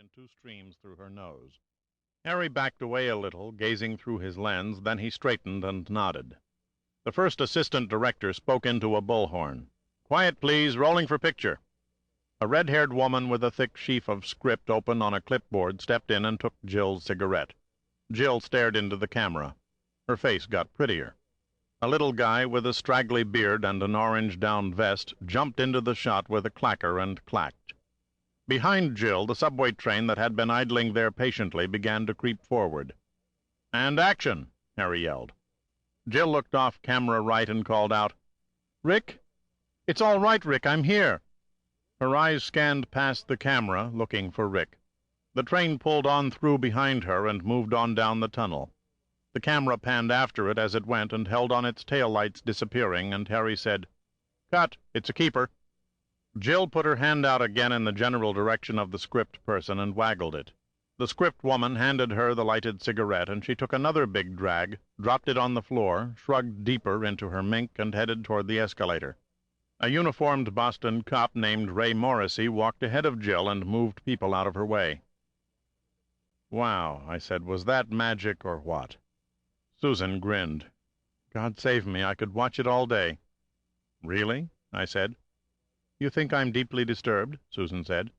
in two streams through her nose. Harry backed away a little, gazing through his lens, then he straightened and nodded. The first assistant director spoke into a bullhorn. "Quiet, please. Rolling for picture." A red-haired woman with a thick sheaf of script open on a clipboard stepped in and took Jill's cigarette. Jill stared into the camera. Her face got prettier. A little guy with a straggly beard and an orange-down vest jumped into the shot with a clacker and clacked. Behind Jill, the subway train that had been idling there patiently began to creep forward. "And action!" Harry yelled. Jill looked off camera right and called out, "Rick? It's all right, Rick, I'm here." Her eyes scanned past the camera, looking for Rick. The train pulled on through behind her and moved on down the tunnel. The camera panned after it as it went and held on its taillights disappearing, and Harry said, "Cut, it's a keeper." Jill put her hand out again in the general direction of the script person and waggled it. The script woman handed her the lighted cigarette, and she took another big drag, dropped it on the floor, shrugged deeper into her mink, and headed toward the escalator. A uniformed Boston cop named Ray Morrissey walked ahead of Jill and moved people out of her way. "Wow," I said, "was that magic or what?" Susan grinned. "God save me, I could watch it all day." "Really?" I said. "You think I'm deeply disturbed?" Susan said.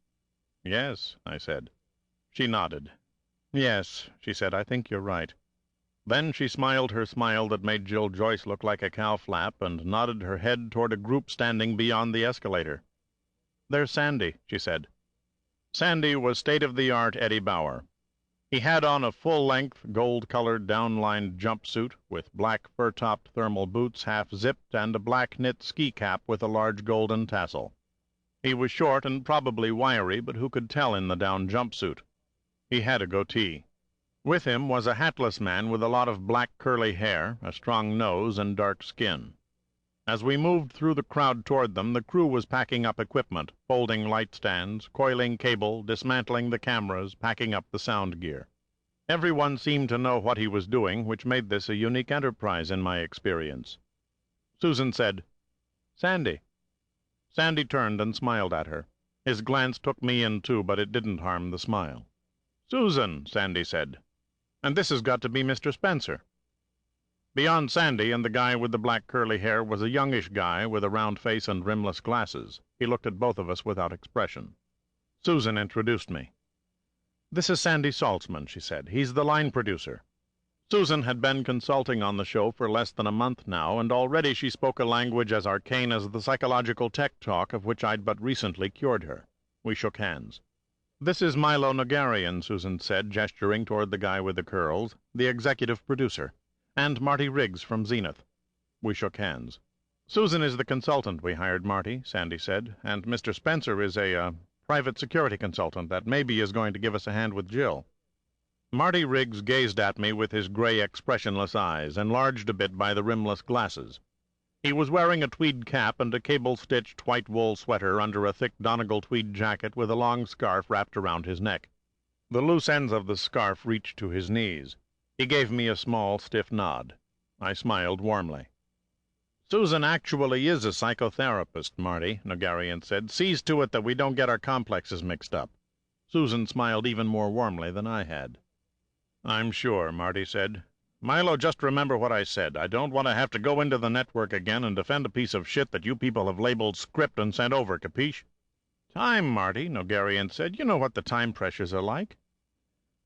"Yes," I said. She nodded. "Yes," she said, "I think you're right." Then she smiled her smile that made Jill Joyce look like a cow flap and nodded her head toward a group standing beyond the escalator. "There's Sandy," she said. Sandy was state-of-the-art Eddie Bauer. He had on a full-length, gold-colored, down-lined jumpsuit with black fur-topped thermal boots half-zipped and a black knit ski cap with a large golden tassel. He was short and probably wiry, but who could tell in the down jumpsuit? He had a goatee. With him was a hatless man with a lot of black curly hair, a strong nose, and dark skin. As we moved through the crowd toward them, the crew was packing up equipment, folding light stands, coiling cable, dismantling the cameras, packing up the sound gear. Everyone seemed to know what he was doing, which made this a unique enterprise in my experience. Susan said, "Sandy." Sandy turned and smiled at her. His glance took me in too, but it didn't harm the smile. "Susan," Sandy said. "And this has got to be Mr. Spenser." Beyond Sandy and the guy with the black curly hair was a youngish guy with a round face and rimless glasses. He looked at both of us without expression. Susan introduced me. "This is Sandy Saltzman," she said. "He's the line producer." Susan had been consulting on the show for less than a month now, and already she spoke a language as arcane as the psychological tech talk of which I'd but recently cured her. We shook hands. "This is Milo Nogarian," Susan said, gesturing toward the guy with the curls, "the executive producer. And Marty Riggs from Zenith." We shook hands. "Susan is the consultant we hired, Marty," Sandy said, "and Mr. Spenser is a private security consultant that maybe is going to give us a hand with Jill." Marty Riggs gazed at me with his gray, expressionless eyes, enlarged a bit by the rimless glasses. He was wearing a tweed cap and a cable-stitched white wool sweater under a thick Donegal tweed jacket with a long scarf wrapped around his neck. The loose ends of the scarf reached to his knees. He gave me a small, stiff nod. I smiled warmly. "Susan actually is a psychotherapist, Marty," Nogarian said. "Sees to it that we don't get our complexes mixed up." Susan smiled even more warmly than I had. "I'm sure," Marty said. "Milo, just remember what I said. I don't want to have to go into the network again and defend a piece of shit that you people have labeled script and sent over, capiche?" "Time, Marty," Nogarian said. "You know what the time pressures are like."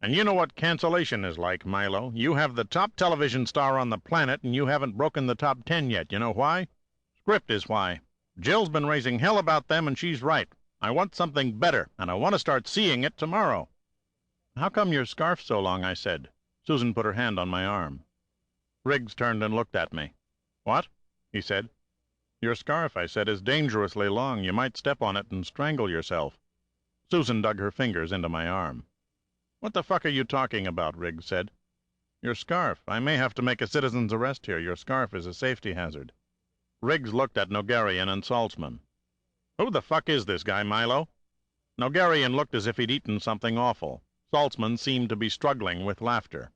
"And you know what cancellation is like, Milo. You have the top television star on the planet, and you haven't broken the top 10 yet. You know why? Script is why. Jill's been raising hell about them, and she's right. I want something better, and I want to start seeing it tomorrow." "How come your scarf so long?" I said. Susan put her hand on my arm. Riggs turned and looked at me. "What?" he said. "Your scarf," I said, "is dangerously long. You might step on it and strangle yourself." Susan dug her fingers into my arm. "What the fuck are you talking about?" Riggs said. "Your scarf. I may have to make a citizen's arrest here. Your scarf is a safety hazard." Riggs looked at Nogarian and Saltzman. "Who the fuck is this guy, Milo?" Nogarian looked as if he'd eaten something awful. Saltzman seemed to be struggling with laughter.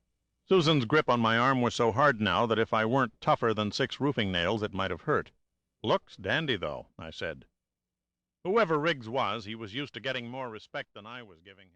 Susan's grip on my arm was so hard now that if I weren't tougher than 6 roofing nails it might have hurt. "Looks dandy, though," I said. Whoever Riggs was, he was used to getting more respect than I was giving him.